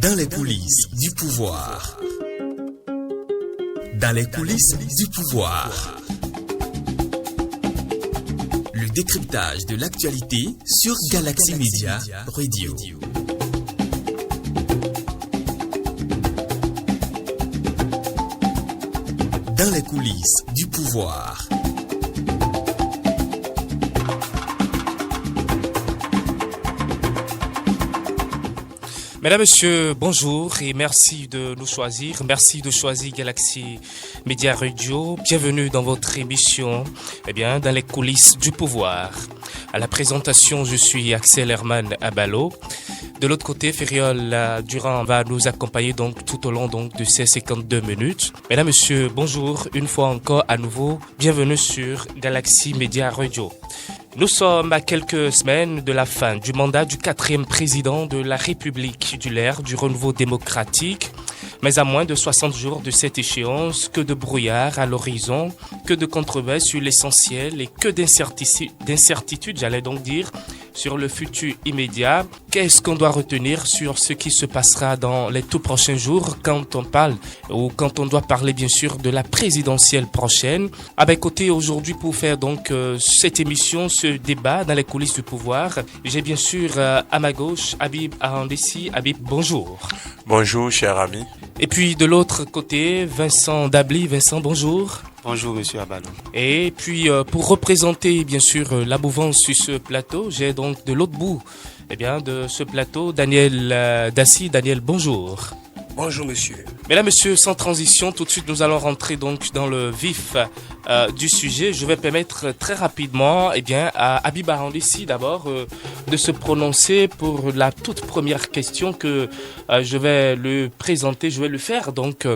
Dans les coulisses du pouvoir. Dans les coulisses du pouvoir. Le décryptage de l'actualité sur Galaxy Media Radio. Dans les coulisses du pouvoir. Mesdames, Messieurs, bonjour et merci de nous choisir. Merci de choisir Galaxy Media Radio. Bienvenue dans votre émission, dans les coulisses du pouvoir. À la présentation, je suis Axel Herman Abalo. De l'autre côté, Fériol Durand va nous accompagner donc tout au long de ces 52 minutes. Mesdames, Messieurs, bonjour une fois encore à nouveau. Bienvenue sur Galaxy Media Radio. Nous sommes à quelques semaines de la fin du mandat du 4e président de la République de l'ère du renouveau démocratique. Mais à moins de 60 jours de cette échéance, que de brouillard à l'horizon, que de controverses sur l'essentiel et que d'incertitudes, j'allais donc dire, sur le futur immédiat. Qu'est-ce qu'on doit retenir sur ce qui se passera dans les tout prochains jours quand on parle ou quand on doit parler bien sûr de la présidentielle prochaine. À mes côtés aujourd'hui pour faire donc cette émission, ce débat dans les coulisses du pouvoir, j'ai bien sûr à ma gauche Habib Arandessi. Habib, bonjour. Bonjour cher ami. Et puis de l'autre côté, Vincent Dabli. Vincent, bonjour. Bonjour monsieur Abalo. Et puis pour représenter bien sûr la mouvance sur ce plateau, j'ai donc de l'autre bout de ce plateau Daniel Dassi. Daniel, bonjour. Bonjour monsieur. Mesdames, Messieurs, sans transition, tout de suite nous allons rentrer donc dans le vif du sujet. Je vais permettre très rapidement à Habib Arandessi d'abord de se prononcer pour la toute première question que je vais le présenter, je vais le faire donc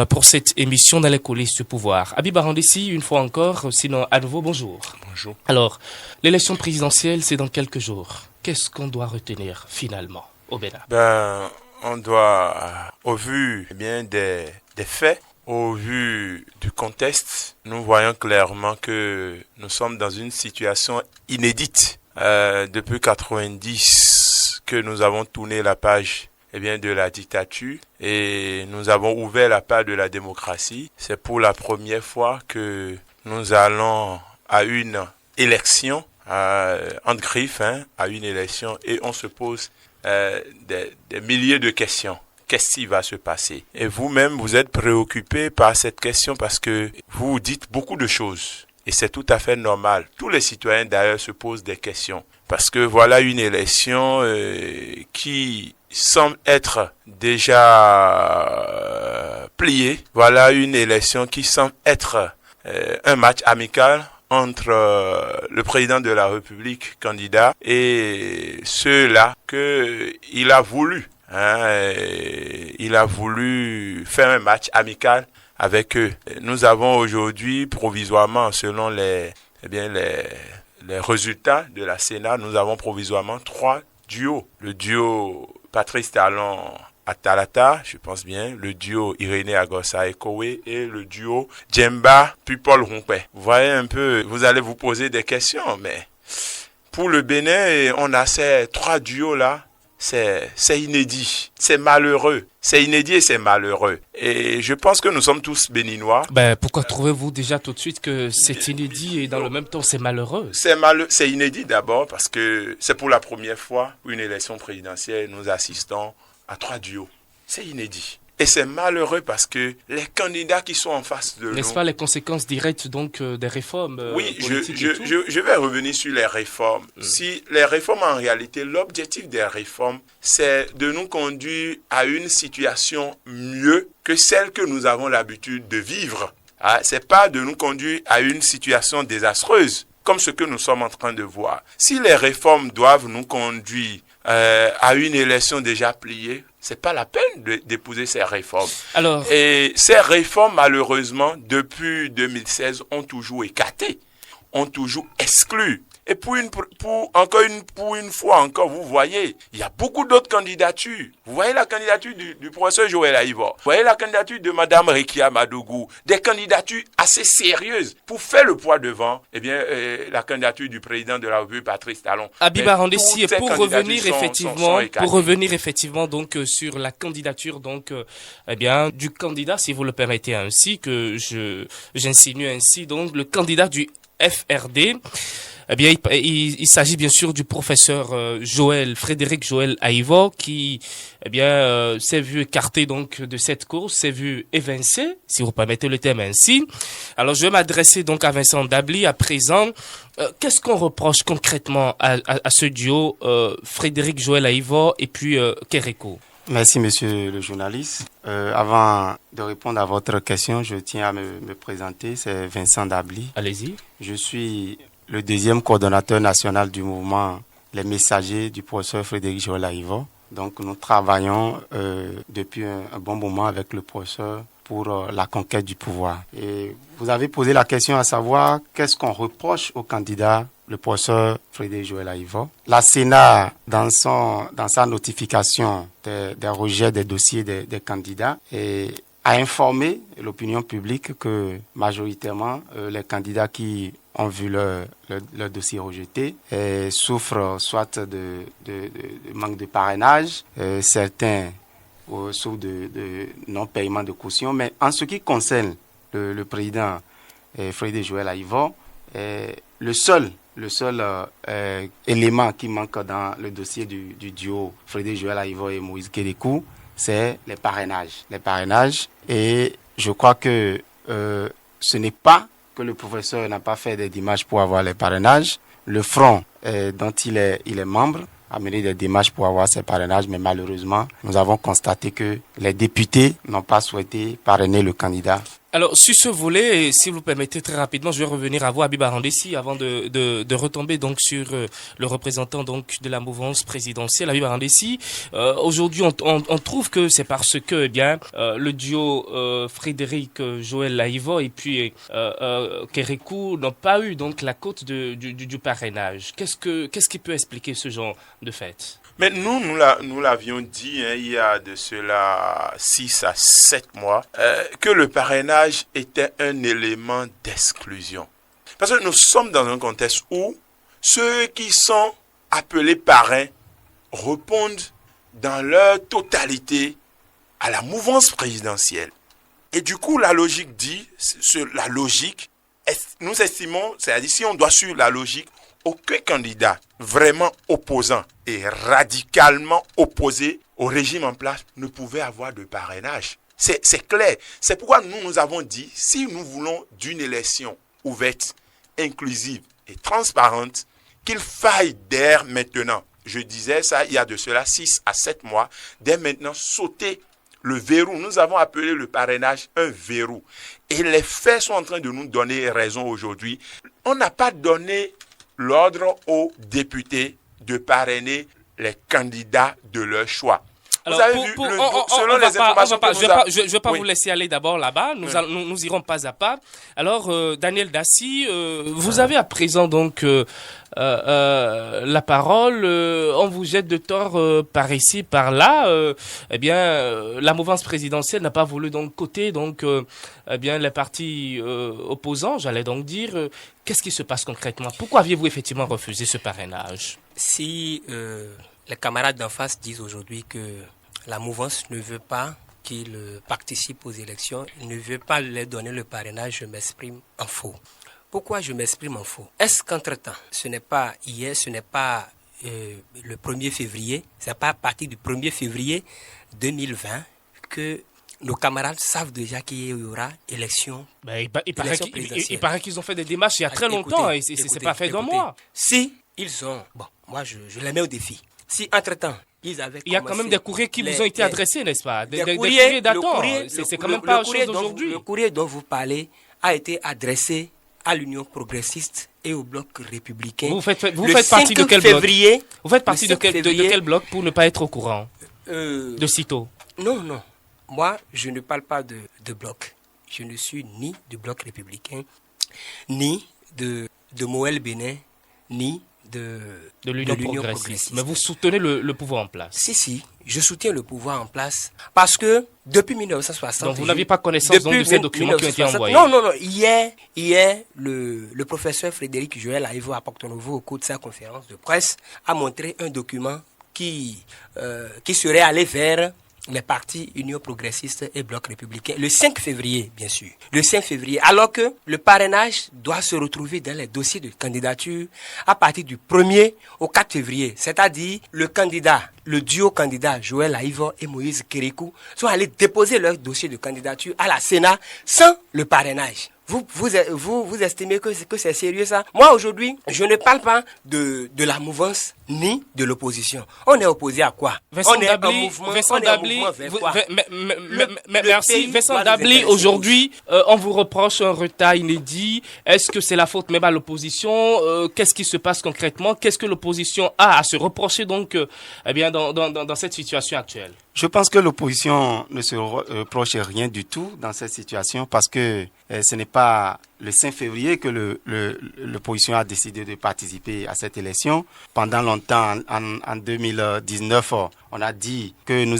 pour cette émission dans les coulisses du pouvoir. Habib Arandessi, une fois encore, sinon à nouveau bonjour. Bonjour. Alors, l'élection présidentielle, c'est dans quelques jours. Qu'est-ce qu'on doit retenir finalement au Bénin? On doit, au vu des faits, au vu du contexte, nous voyons clairement que nous sommes dans une situation inédite. Depuis 90 que nous avons tourné la page de la dictature et nous avons ouvert la page de la démocratie. C'est pour la première fois que nous allons à une élection, entre griffes, à une élection et on se pose des milliers de questions. Qu'est-ce qui va se passer? Et vous-même, vous êtes préoccupé par cette question parce que vous dites beaucoup de choses. Et c'est tout à fait normal. Tous les citoyens d'ailleurs se posent des questions. Parce que voilà une élection qui semble être déjà pliée. Voilà une élection qui semble être un match amical entre le président de la République candidat et ceux-là qu'il a voulu. Il a voulu faire un match amical avec eux. Nous avons aujourd'hui provisoirement, selon les résultats de la Sénat, nous avons provisoirement 3 duos. Le duo Patrice Talon Atalata, je pense bien, le duo Irénée Agossa Ekowe et le duo Djemba puis Paul Rompé. Vous voyez un peu, vous allez vous poser des questions, mais pour le Bénin, on a ces 3 duos-là, c'est inédit, c'est malheureux. C'est inédit et c'est malheureux. Et je pense que nous sommes tous béninois. Pourquoi trouvez-vous déjà tout de suite que c'est inédit et dans le même temps c'est malheureux? C'est inédit d'abord parce que c'est pour la première fois une élection présidentielle, nous assistons à 3 duos. C'est inédit. Et c'est malheureux parce que les candidats qui sont en face de nous... N'est-ce pas les conséquences directes donc des réformes Oui, je vais revenir sur les réformes. Si les réformes, en réalité, l'objectif des réformes, c'est de nous conduire à une situation mieux que celle que nous avons l'habitude de vivre. C'est pas de nous conduire à une situation désastreuse, comme ce que nous sommes en train de voir. Si les réformes doivent nous conduire à une élection déjà pliée, c'est pas la peine d'épouser ces réformes. Et ces réformes, malheureusement, depuis 2016, ont toujours écarté, ont toujours exclu Et pour une fois encore, vous voyez, il y a beaucoup d'autres candidatures. Vous voyez la candidature du professeur Joël Aïvo. Vous voyez la candidature de Madame Rekia Madougou. Des candidatures assez sérieuses pour faire le poids devant, la candidature du président de la République, Patrice Talon. Abiba Randessi, pour revenir effectivement donc sur la candidature donc du candidat, si vous le permettez ainsi, que j'insinue ainsi, donc le candidat du FRD. Il s'agit bien sûr du professeur Frédéric Joël Aïvo qui s'est vu écarté donc de cette course, s'est vu évincé, si vous permettez le terme ainsi. Alors je vais m'adresser donc à Vincent Dabli à présent. Qu'est-ce qu'on reproche concrètement à ce duo Frédéric Joël Aïvo et puis Kérékou? Merci monsieur le journaliste. Avant de répondre à votre question, je tiens à me présenter. C'est Vincent Dabli. Allez-y. Je suis le deuxième coordonnateur national du mouvement Les Messagers du professeur Frédéric Joël Aïvo. Donc nous travaillons depuis un bon moment avec le professeur pour la conquête du pouvoir. Et vous avez posé la question à savoir qu'est-ce qu'on reproche au candidat, le professeur Frédéric Joël Aïvo. La Sénat, dans sa notification des rejets des dossiers des candidats, a informé l'opinion publique que majoritairement les candidats qui ont vu leur dossier rejeté souffrent soit de manque de parrainage, certains souffrent de non-paiement de caution. Mais en ce qui concerne le président Frédéric Joël Aïvo, le seul élément qui manque dans le dossier du duo Frédéric Joël Aïvo et Moïse Kérékou, c'est les parrainages. Et je crois que ce n'est pas que le professeur n'a pas fait des démarches pour avoir les parrainages. Le front dont il est membre a mené des démarches pour avoir ces parrainages, mais malheureusement, nous avons constaté que les députés n'ont pas souhaité parrainer le candidat. Alors, sur ce volet, si vous le permettez très rapidement, je vais revenir à vous, Abiba Randessi, avant de retomber donc sur le représentant donc de la mouvance présidentielle, Abiba Randessi. Aujourd'hui, on trouve que c'est parce que le duo Frédéric Joël Aïvo et puis Kérékou n'ont pas eu donc la cote du parrainage. Qu'est-ce qui peut expliquer ce genre de fait? Mais nous l'avions dit il y a de cela 6 à 7 mois que le parrainage était un élément d'exclusion. Parce que nous sommes dans un contexte où ceux qui sont appelés parrains répondent dans leur totalité à la mouvance présidentielle. Et du coup, la logique nous estimons, c'est-à-dire si on doit suivre la logique, aucun candidat vraiment opposant et radicalement opposé au régime en place ne pouvait avoir de parrainage. C'est clair. C'est pourquoi nous avons dit, si nous voulons d'une élection ouverte, inclusive et transparente, qu'il faille dès maintenant, je disais ça il y a de cela 6 à 7 mois, dès maintenant sauter le verrou. Nous avons appelé le parrainage un verrou. Et les faits sont en train de nous donner raison aujourd'hui. On n'a pas donné l'ordre aux députés de parrainer les candidats de leur choix. Alors, vous avez vu, selon les informations que je ne vais pas vous laisser aller d'abord là-bas. Nous irons pas à pas. Alors, Daniel Dassi, vous avez à présent donc la parole. On vous jette de tort par ici, par là. La mouvance présidentielle n'a pas voulu donc coter les partis opposants. J'allais donc dire. Qu'est-ce qui se passe concrètement? Pourquoi aviez-vous effectivement refusé ce parrainage? Si les camarades d'en face disent aujourd'hui que la mouvance ne veut pas qu'ils participent aux élections, ne veut pas leur donner le parrainage, je m'exprime en faux. Pourquoi je m'exprime en faux? Est-ce qu'entre-temps, ce n'est pas hier, ce n'est pas le 1er février, c'est pas à partir du 1er février 2020 que nos camarades savent déjà qu'il y aura élection. Il paraît qu'ils ont fait des démarches il y a très longtemps et c'est pas fait d'un mois. Si ils ont... Bon, moi je les mets au défi. Si entre-temps, ils avaient il y a quand même des courriers qui vous ont été adressés, n'est-ce pas? Des courriers datant. C'est quand même pas chose d'aujourd'hui. Le courrier dont vous parlez a été adressé à l'Union progressiste et au bloc républicain. Vous faites partie de quel bloc? Vous faites partie de quel bloc pour ne pas être au courant de sitôt? Non. Moi, je ne parle pas de bloc. Je ne suis ni du bloc républicain, ni de Moël Bénin, ni de l'Union progressiste. Mais vous soutenez le pouvoir en place? Si, je soutiens le pouvoir en place parce que depuis 1960... Donc vous n'aviez pas connaissance de ces documents qui ont été envoyés? Non. Hier, le professeur Frédéric Joël Aïvo à Porto-Novo, au cours de sa conférence de presse, a montré un document qui serait allé vers les partis Union progressiste et Bloc républicain, le 5 février, bien sûr. Le 5 février, alors que le parrainage doit se retrouver dans les dossiers de candidature à partir du 1er au 4 février. C'est-à-dire, le duo candidat Joël Aïvo et Moïse Kérékou sont allés déposer leur dossier de candidature à la Sénat sans le parrainage. Vous estimez que c'est sérieux ça? Moi aujourd'hui, je ne parle pas de la mouvance ni de l'opposition. On est opposé à quoi? Vincent Dabli, aujourd'hui, on vous reproche un retard inédit. Est-ce que c'est la faute même à l'opposition? Qu'est-ce qui se passe concrètement? Qu'est-ce que l'opposition a à se reprocher donc dans cette situation actuelle? Je pense que l'opposition ne se reproche rien du tout dans cette situation parce que ce n'est pas le 5 février que l'opposition a décidé de participer à cette élection. Pendant longtemps, en 2019, on a dit que nous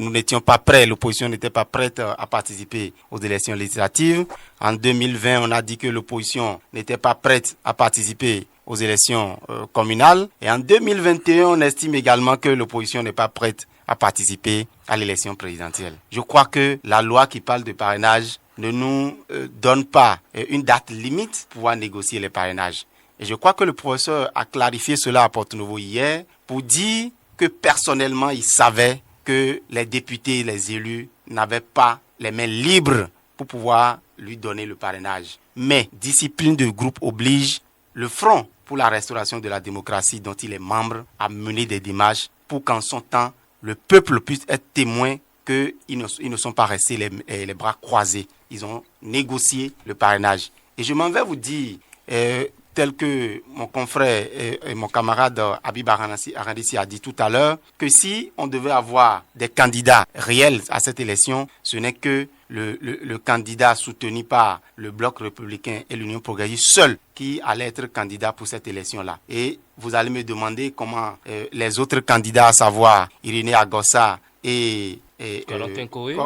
n'étions pas prêts, l'opposition n'était pas prête à participer aux élections législatives. En 2020, on a dit que l'opposition n'était pas prête à participer aux élections communales. Et en 2021, on estime également que l'opposition n'est pas prête à participer à l'élection présidentielle. Je crois que la loi qui parle de parrainage ne nous donne pas une date limite pour pouvoir négocier les parrainages. Et je crois que le professeur a clarifié cela à Porto-Novo hier pour dire que personnellement, il savait que les députés, les élus n'avaient pas les mains libres pour pouvoir lui donner le parrainage. Mais discipline de groupe oblige, le Front pour la restauration de la démocratie dont il est membre a mené des démarches pour qu'en son temps, le peuple puisse être témoin qu'ils ne sont pas restés les bras croisés. Ils ont négocié le parrainage. Et je m'en vais vous dire, tel que mon confrère et mon camarade Habib Arandissi a dit tout à l'heure, que si on devait avoir des candidats réels à cette élection, ce n'est que le candidat soutenu par le Bloc républicain et l'Union progressiste seul qui allait être candidat pour cette élection-là. Et vous allez me demander comment les autres candidats, à savoir Irénée Agossa et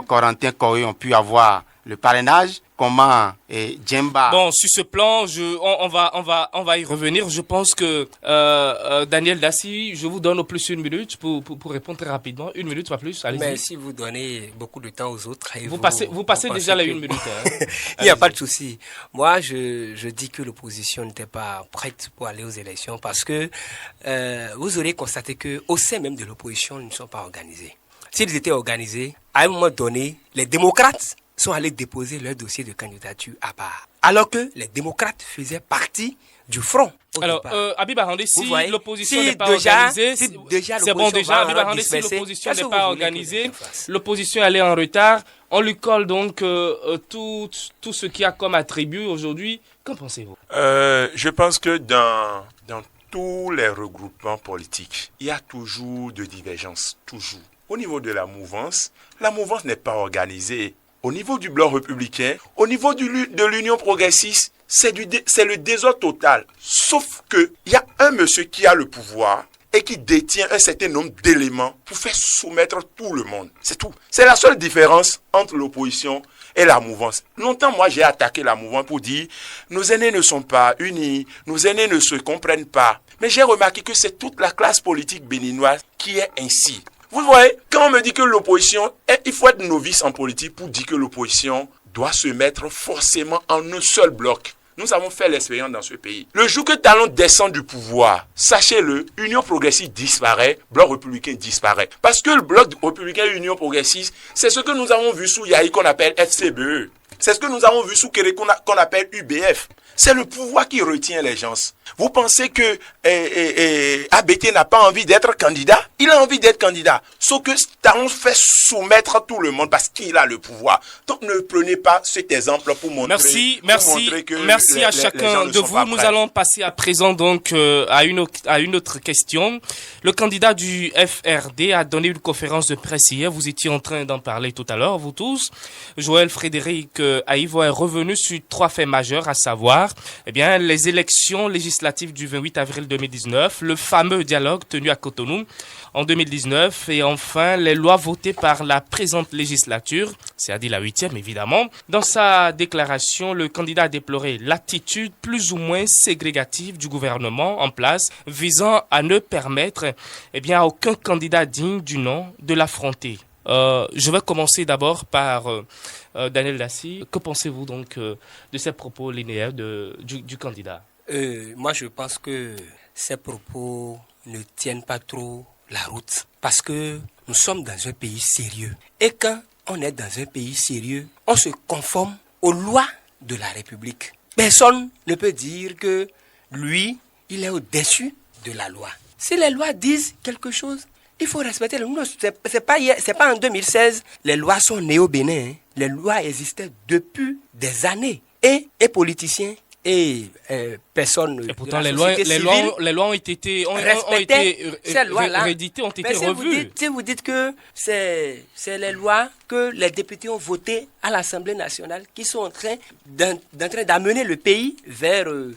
Corentin Koé ont pu avoir le parrainage, comment Djemba... Bon, sur ce plan, on va y revenir. Je pense que Daniel Dassi, je vous donne au plus 1 minute pour répondre très rapidement. 1 minute, pas plus, allez-y. Mais si vous donnez beaucoup de temps aux autres... Vous passez déjà la 1 minute. Hein. Il n'y a pas de souci. Moi, je dis que l'opposition n'était pas prête pour aller aux élections parce que vous aurez constaté qu'au sein même de l'opposition, ils ne sont pas organisés. S'ils étaient organisés, à un moment donné, les démocrates sont allés déposer leur dossier de candidature à part. Alors que les démocrates faisaient partie du front. Alors, Habib Arandissi, si l'opposition n'est pas organisée, c'est bon déjà, Habib Arandissi, si l'opposition n'est pas organisée, l'opposition elle est en retard, on lui colle donc tout ce qu'il y a comme attribut aujourd'hui. Qu'en pensez-vous? Je pense que dans tous les regroupements politiques, il y a toujours de divergences, toujours. Au niveau de la mouvance n'est pas organisée. Au niveau du Bloc républicain, au niveau de l'Union progressiste, c'est le désordre total. Sauf que il y a un monsieur qui a le pouvoir et qui détient un certain nombre d'éléments pour faire soumettre tout le monde. C'est tout. C'est la seule différence entre l'opposition et la mouvance. Longtemps, moi, j'ai attaqué la mouvance pour dire nos aînés ne sont pas unis, nos aînés ne se comprennent pas. Mais j'ai remarqué que c'est toute la classe politique béninoise qui est ainsi. Vous voyez, quand on me dit que l'opposition, il faut être novice en politique pour dire que l'opposition doit se mettre forcément en un seul bloc. Nous avons fait l'expérience dans ce pays. Le jour que Talon descend du pouvoir, sachez-le, Union progressiste disparaît, Bloc républicain disparaît. Parce que le Bloc républicain et Union progressiste, c'est ce que nous avons vu sous Yahi qu'on appelle FCBE. C'est ce que nous avons vu sous Kéré qu'on appelle UBF. C'est le pouvoir qui retient les gens. Vous pensez que ABT n'a pas envie d'être candidat? Il a envie d'être candidat. Sauf que Talon fait soumettre tout le monde parce qu'il a le pouvoir. Donc ne prenez pas cet exemple pour montrer, merci à chacun de vous. Nous allons passer à présent donc à une autre question. Le candidat du FRD a donné une conférence de presse hier. Vous étiez en train d'en parler tout à l'heure, vous tous. Joël Frédéric Aïvo est revenu sur 3 faits majeurs, à savoir par les élections législatives du 28 avril 2019, le fameux dialogue tenu à Cotonou en 2019 et enfin les lois votées par la présente législature, c'est-à-dire la 8e évidemment. Dans sa déclaration, le candidat a déploré l'attitude plus ou moins ségrégative du gouvernement en place visant à ne permettre à aucun candidat digne du nom de l'affronter. Je vais commencer d'abord par Daniel Dassy. Que pensez-vous donc de ces propos linéaires du candidat? Moi, je pense que ces propos ne tiennent pas trop la route parce que nous sommes dans un pays sérieux. Et quand on est dans un pays sérieux, on se conforme aux lois de la République. Personne ne peut dire que lui, il est au-dessus de la loi. Si les lois disent quelque chose, il faut respecter les lois. C'est pas en 2016. Les lois sont nées au Bénin. Les lois existaient depuis des années. Et politiciens et personnes. Et pourtant, les lois ont été rééditées, ont été revues. Si vous dites que c'est les lois que les députés ont votées à l'Assemblée nationale qui sont en train d'amener le pays vers de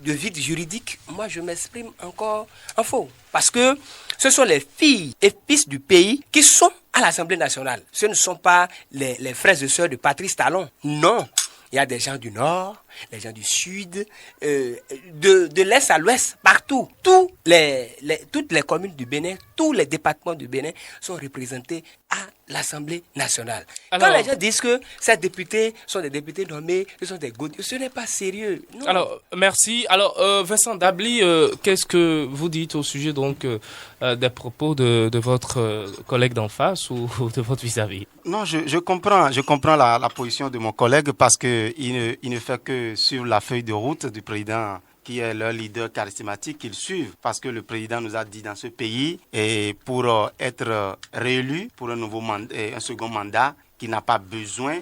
vide juridique, moi je m'exprime encore en faux. Parce que ce sont les filles et fils du pays qui sont à l'Assemblée nationale. Ce ne sont pas les frères et sœurs de Patrice Talon. Non. Il y a des gens du Nord, des gens du Sud, de l'Est à l'Ouest, partout. Toutes les communes du Bénin, tous les départements du Bénin sont représentés à l'Assemblée nationale. Alors, quand les gens disent que ces députés sont des députés nommés, ce sont des godilles, ce n'est pas sérieux. Non. Alors, merci. Alors, Vincent Dabli, qu'est-ce que vous dites au sujet donc des propos de votre collègue d'en face ou de votre vis-à-vis? Non, je comprends la position de mon collègue parce que il ne fait que sur la feuille de route du président qui est leur leader charismatique qu'ils suivent parce que le président nous a dit dans ce pays et pour être réélu pour un second mandat qui n'a pas besoin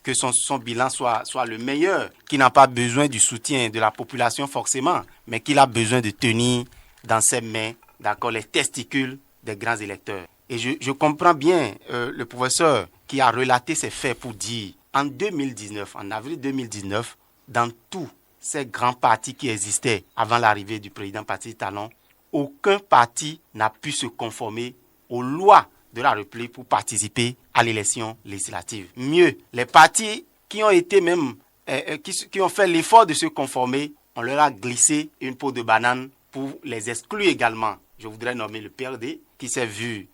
que son bilan soit le meilleur, qui n'a pas besoin du soutien de la population forcément, mais qu'il a besoin de tenir dans ses mains, d'accord, les testicules des grands électeurs. Et je comprends bien le professeur qui a relaté ces faits pour dire en avril 2019, dans tous ces grands partis qui existaient avant l'arrivée du président Patrice Talon, aucun parti n'a pu se conformer aux lois de la République pour participer à l'élection législative. Mieux, les partis qui ont été même, qui ont fait l'effort de se conformer, on leur a glissé une peau de banane pour les exclure également. Je voudrais nommer le PRD qui s'est vu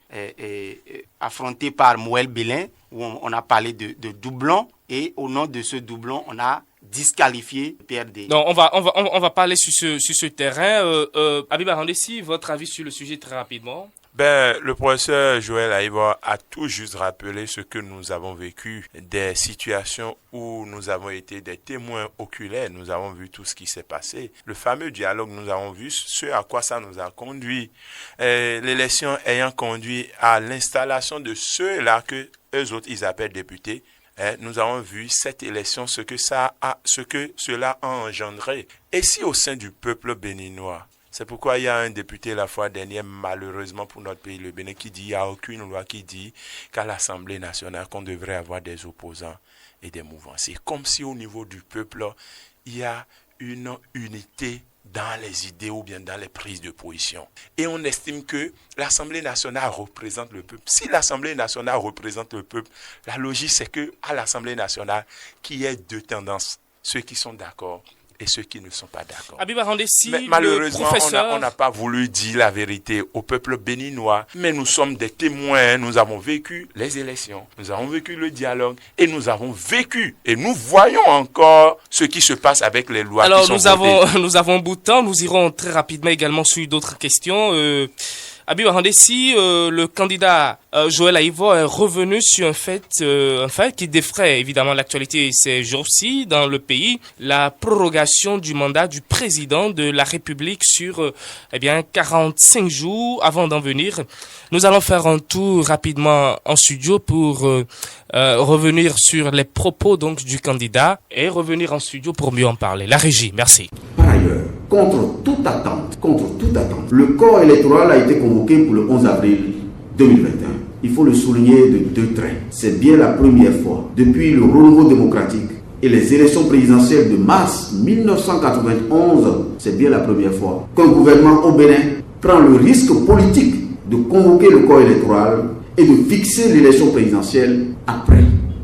affronté par Moël Bélin où on a parlé de doublon et au nom de ce doublon, on a disqualifié le PRD. Donc on va parler sur ce terrain. Abiba Randessi, votre avis sur le sujet très rapidement. Le professeur Joël Aïva a tout juste rappelé ce que nous avons vécu, des situations où nous avons été des témoins oculaires, nous avons vu tout ce qui s'est passé. Le fameux dialogue, nous avons vu ce à quoi ça nous a conduit. L'élection ayant conduit à l'installation de ceux-là que eux autres ils appellent députés. Nous avons vu cette élection, ce que cela a engendré. Et si au sein du peuple béninois, c'est pourquoi il y a un député la fois dernière, malheureusement pour notre pays, le Bénin, qui dit qu'il n'y a aucune loi qui dit qu'à l'Assemblée nationale, qu'on devrait avoir des opposants et des mouvements. C'est comme si au niveau du peuple, il y a une unité dans les idées ou bien dans les prises de position. Et on estime que l'Assemblée nationale représente le peuple. Si l'Assemblée nationale représente le peuple, la logique c'est qu'à l'Assemblée nationale, qu'il y ait deux tendances, ceux qui sont d'accord et ceux qui ne sont pas d'accord. Abiba Randessi, mais malheureusement, professeur... on n'a pas voulu dire la vérité au peuple béninois, mais nous sommes des témoins, nous avons vécu les élections, nous avons vécu le dialogue, et nous avons vécu, et nous voyons encore ce qui se passe avec les lois qui sont votées. Nous avons bout de temps, nous irons très rapidement également sur d'autres questions. Abiba Randessi, le candidat Joël Aïva est revenu sur un fait qui défraie évidemment l'actualité ces jours-ci dans le pays, la prorogation du mandat du président de la République sur 45 jours. Avant d'en venir, nous allons faire un tour rapidement en studio pour revenir sur les propos donc du candidat et revenir en studio pour mieux en parler. La régie, merci. Par ailleurs, contre toute attente, le corps électoral a été convoqué pour le 11 avril 2021. Il faut le souligner de deux traits. C'est bien la première fois depuis le renouveau démocratique et les élections présidentielles de mars 1991, c'est bien la première fois qu'un gouvernement au Bénin prend le risque politique de convoquer le corps électoral et de fixer l'élection présidentielle après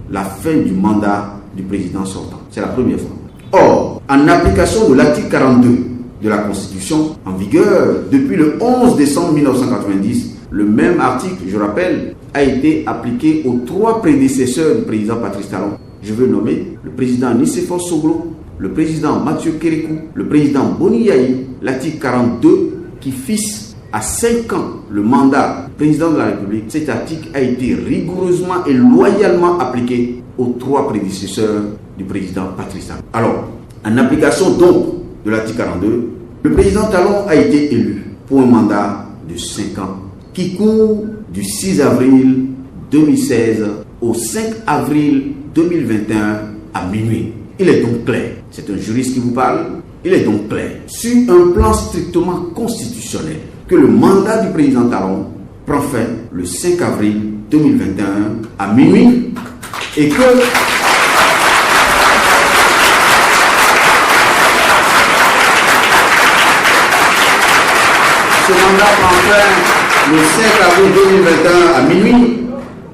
la fin du mandat du président sortant. C'est la première fois. Or, en application de l'article 42 de la Constitution, en vigueur depuis le 11 décembre 1990, le même article, je rappelle, a été appliqué aux 3 prédécesseurs du président Patrice Talon. Je veux nommer le président Nicéphore Soglo, le président Mathieu Kérékou, le président Boni Yahi, l'article 42 qui fixe à 5 ans le mandat du président de la République. Cet article a été rigoureusement et loyalement appliqué aux 3 prédécesseurs du président Patrice Talon. Alors, en application donc de l'article 42, le président Talon a été élu pour un mandat de 5 ans qui court du 6 avril 2016 au 5 avril 2021 à minuit. Il est donc clair, c'est un juriste qui vous parle, il est donc clair, sur un plan strictement constitutionnel, que le mandat du président Talon prend fin le 5 avril 2021 à minuit et que ce mandat prend fin le 5 avril 2021 à minuit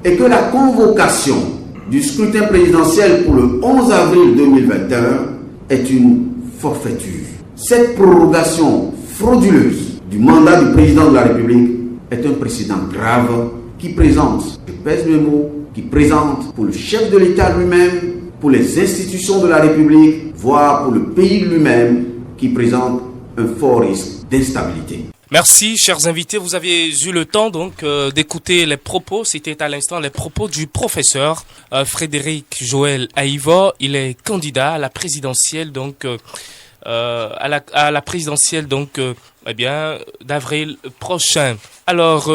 et que la convocation du scrutin présidentiel pour le 11 avril 2021 est une forfaiture. Cette prorogation frauduleuse du mandat du président de la République est un précédent grave qui présente, je pèse mes mots, qui présente pour le chef de l'État lui-même, pour les institutions de la République, voire pour le pays lui-même, qui présente un fort risque d'instabilité. Merci, chers invités. Vous avez eu le temps donc d'écouter les propos. C'était à l'instant les propos du professeur Frédéric Joël Aïva. Il est candidat à la présidentielle donc à la présidentielle donc d'avril prochain. Alors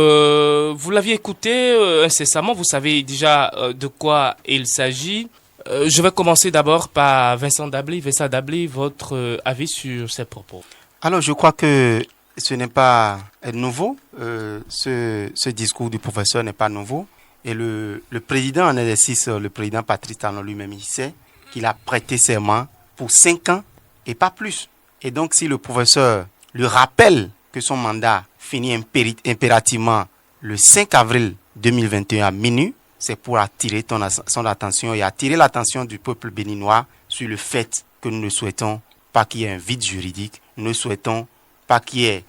vous l'aviez écouté incessamment. Vous savez déjà de quoi il s'agit. Je vais commencer d'abord par Vincent Dabli. Vincent Dabli, votre avis sur ces propos. Alors je crois que ce n'est pas nouveau, ce discours du professeur n'est pas nouveau. Et le président en exercice, le président Patrice Talon lui-même, il sait qu'il a prêté serment pour 5 ans et pas plus. Et donc si le professeur lui rappelle que son mandat finit impérativement le 5 avril 2021 à minuit, c'est pour attirer son attention et attirer l'attention du peuple béninois sur le fait que nous ne souhaitons pas qu'il y ait un vide juridique, nous ne souhaitons pas qu'il y ait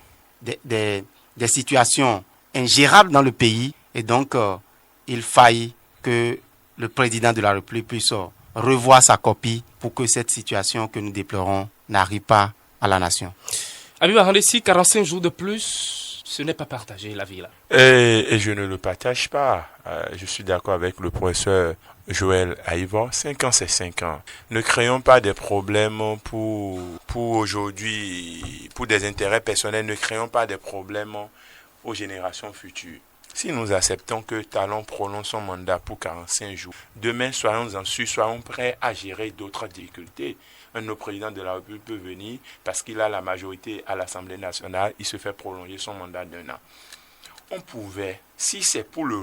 des situations ingérables dans le pays et donc il faille que le président de la République puisse revoir sa copie pour que cette situation que nous déplorons n'arrive pas à la nation. Habib Arandessi, 45 jours de plus, ce n'est pas partagé la vie là. Et je ne le partage pas. Je suis d'accord avec le professeur Joël Aïva. 5 ans, c'est 5 ans. Ne créons pas des problèmes pour aujourd'hui, pour des intérêts personnels. Ne créons pas des problèmes aux générations futures. Si nous acceptons que Talon prolonge son mandat pour 45 jours, demain, soyons-en sûrs, soyons prêts à gérer d'autres difficultés. Un autre président de la République peut venir parce qu'il a la majorité à l'Assemblée nationale, il se fait prolonger son mandat d'1 an. On pouvait, si c'est pour le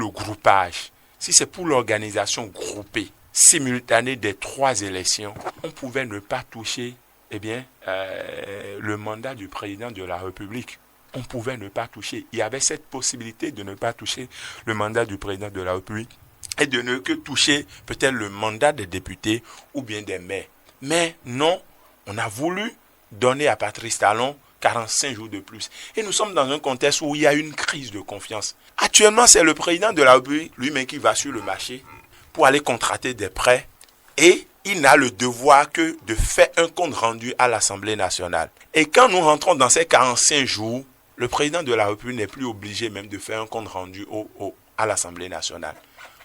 groupage, si c'est pour l'organisation groupée, simultanée des 3 élections, on pouvait ne pas toucher le mandat du président de la République. On pouvait ne pas toucher. Il y avait cette possibilité de ne pas toucher le mandat du président de la République et de ne que toucher peut-être le mandat des députés ou bien des maires. Mais non, on a voulu donner à Patrice Talon 45 jours de plus. Et nous sommes dans un contexte où il y a une crise de confiance. Actuellement, c'est le président de la République lui-même qui va sur le marché pour aller contracter des prêts et il n'a le devoir que de faire un compte rendu à l'Assemblée nationale. Et quand nous rentrons dans ces 45 jours, le président de la République n'est plus obligé même de faire un compte rendu à l'Assemblée nationale.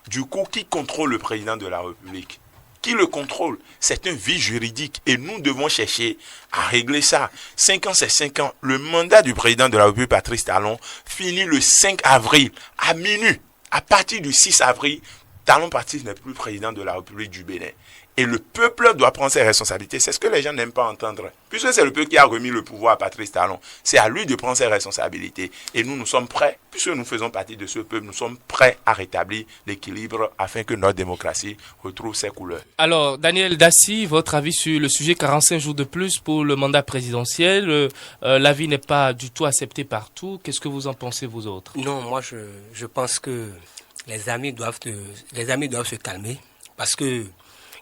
Du coup, qui contrôle le président de la République? Qui le contrôle? C'est un vide juridique et nous devons chercher à régler ça. 5 ans, c'est 5 ans. Le mandat du président de la République, Patrice Talon, finit le 5 avril à minuit. À partir du 6 avril, Talon Patrice n'est plus président de la République du Bénin. Et le peuple doit prendre ses responsabilités. C'est ce que les gens n'aiment pas entendre. Puisque c'est le peuple qui a remis le pouvoir à Patrice Talon, c'est à lui de prendre ses responsabilités. Et nous sommes prêts, puisque nous faisons partie de ce peuple, nous sommes prêts à rétablir l'équilibre afin que notre démocratie retrouve ses couleurs. Alors, Daniel Dassy, votre avis sur le sujet 45 jours de plus pour le mandat présidentiel. L'avis n'est pas du tout accepté partout. Qu'est-ce que vous en pensez, vous autres? Non, moi je pense que les amis doivent se calmer parce que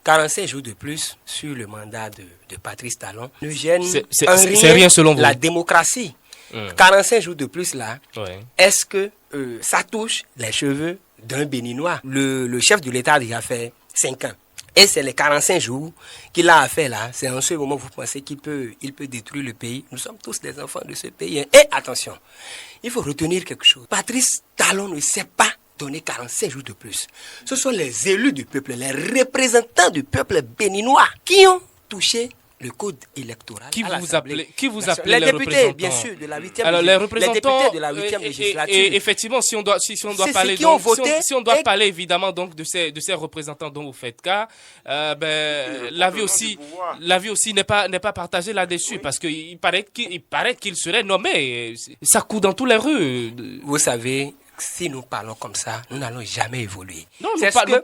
45 jours de plus sur le mandat de Patrice Talon ne gêne c'est rien selon vous. La démocratie. 45 jours de plus là, Ouais. est-ce que ça touche les cheveux d'un Béninois? Le chef de l'État a déjà fait 5 ans. Et c'est les 45 jours qu'il a fait là. C'est en ce moment où vous pensez qu'il peut détruire le pays. Nous sommes tous des enfants de ce pays. Et attention, il faut retenir quelque chose. Patrice Talon ne sait pas donner 45 jours de plus. Ce sont les élus du peuple, les représentants du peuple béninois qui ont touché le code électoral. Qui vous appelez les les députés, représentants? bien sûr, de la 8e Alors, les représentants, députés de la 8e législature. Et effectivement, si on doit parler, qui ont voté si on doit parler évidemment donc de ces représentants dont vous faites cas, l'avis aussi n'est pas partagé là-dessus parce qu'il paraît qu'il serait nommé. Ça court dans toutes les rues. Vous savez, si nous parlons comme ça, nous n'allons jamais évoluer. Non,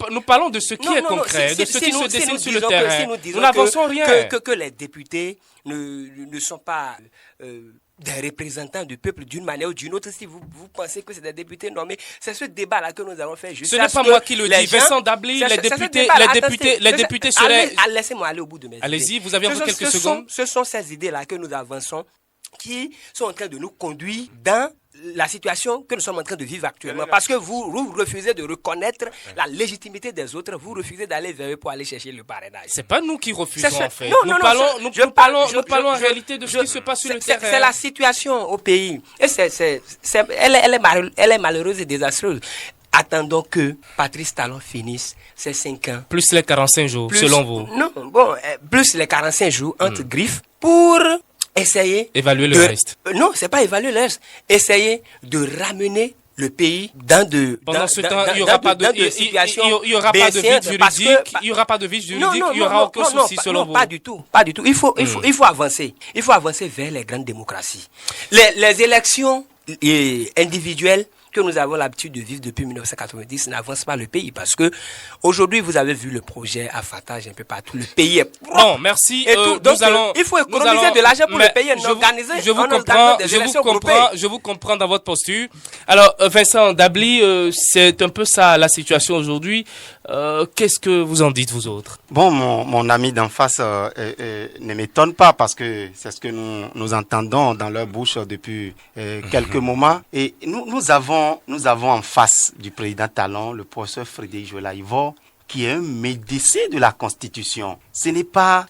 nous parlons de ce qui est concret, de ce qui se dessine sur le terrain. Nous n'avançons rien. Que les députés ne sont pas des représentants du peuple d'une manière ou d'une autre. Si vous pensez que c'est des députés nommés, c'est ce débat-là que nous avons fait. Ce n'est pas moi qui le dis. Vincent Dabli, les députés seraient... Laissez-moi aller au bout de mes idées. Allez-y, vous avez encore quelques secondes. Ce sont ces idées-là que nous avançons qui sont en train de nous conduire dans la situation que nous sommes en train de vivre actuellement. Parce que vous refusez de reconnaître la légitimité des autres, vous refusez d'aller vers eux pour aller chercher le parrainage. C'est pas nous qui refusons en fait. Nous parlons en réalité de ce qui se passe sur le terrain. C'est la situation au pays. Et elle est malheureuse et désastreuse. Attendons que Patrice Talon finisse ses 5 ans. Plus les 45 jours, selon vous. Non, plus les 45 jours entre griffes pour essayer évaluer le reste. Non, c'est pas évaluer le reste. Essayer de ramener le pays dans de pendant ce temps, il y aura pas de situation. Il y aura pas de vide juridique. Il y aura pas de vide juridique. Il y aura aucun souci selon vous. Pas du tout. Il faut avancer. Il faut avancer vers les grandes démocraties. Les élections individuelles que nous avons l'habitude de vivre depuis 1990 n'avance pas le pays parce que aujourd'hui vous avez vu le projet affatage un peu partout. Le pays est propre. Bon, merci. Donc il faut économiser de l'argent pour le pays et organiser. Je vous comprends dans votre posture. Alors Vincent Dabli, c'est un peu ça la situation aujourd'hui. Qu'est-ce que vous en dites vous autres? Bon, mon ami d'en face ne m'étonne pas parce que c'est ce que nous entendons dans leur bouche depuis quelques moments. Et nous avons en face du président Talon le professeur Frédéric Jola-Ivor qui est un médecin de la Constitution. Ce n'est pas